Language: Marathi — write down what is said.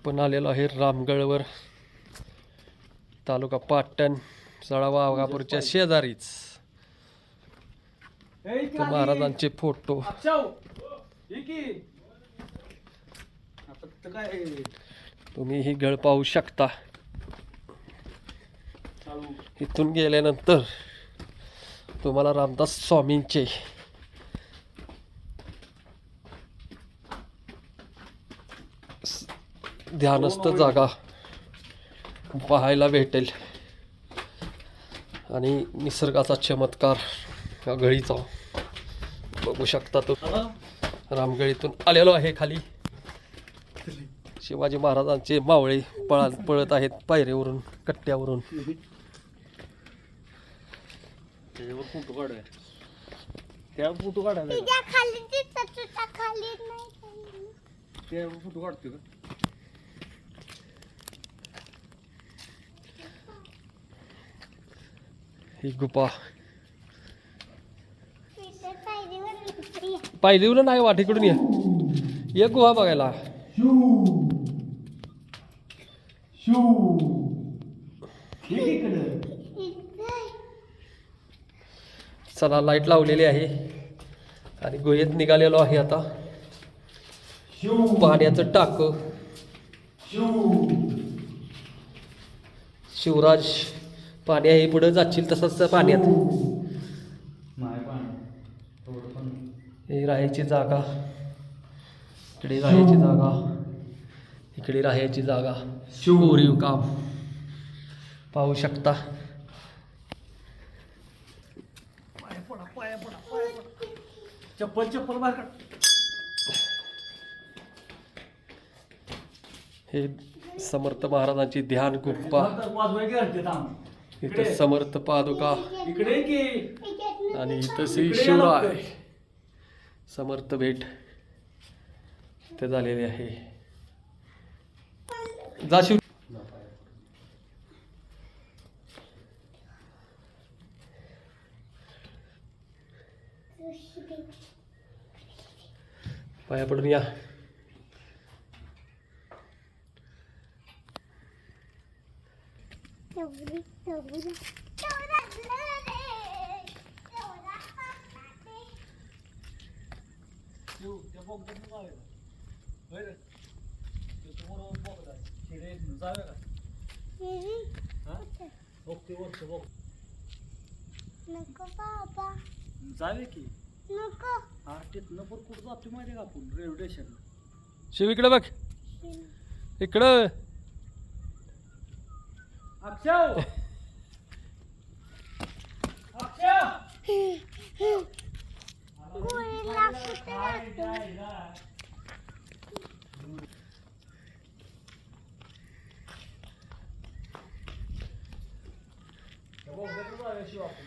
आपण आलेलो आहे रामगडवर, तालुका पाटण, जळावा वाघापूरच्या शेजारीच. महाराजांचे फोटो तुम्ही ही गड पाहू शकता. इथून गेल्यानंतर तुम्हाला रामदास स्वामींचे ध्यानस्थ जागा पाहायला भेटेल आणि निसर्गाचा चमत्कार या गडीचा बघू शकता. तो रामगडीतून आलेलो आहे. खाली शिवाजी महाराजांचे मावळे पळत आहेत पायरीवरून, कट्ट्यावरून. फोटो काढतो का? ही गुफा पायरीवर नाही वाट, इकडून एक गुहा बघायला. चला, लाईट लावलेली आहे आणि गुहेत निघालेलो आहे आता. पाण्याचं टाक. शिवराज पाणी आहे, पुढे जाशील तसंच पाण्यात. ही राहायची जागा, इकडे राहायची जागा, इकडे राहायची जागा. कोरीव काम पाहू शकता. चप्पल बाहेर काढ. हे समर्थ महाराजांची ध्यान गुफा. इथं समर्थ पादुका आणि इथं श्री शिवराय समर्थ भेट ते झालेले आहे. जा शिव. पाया पडून या. जावे की नको कुठं जातो माहिती का आपण रेल्वे स्टेशन. शिव इकडे बघ, इकडं. अक्षय शिव आपण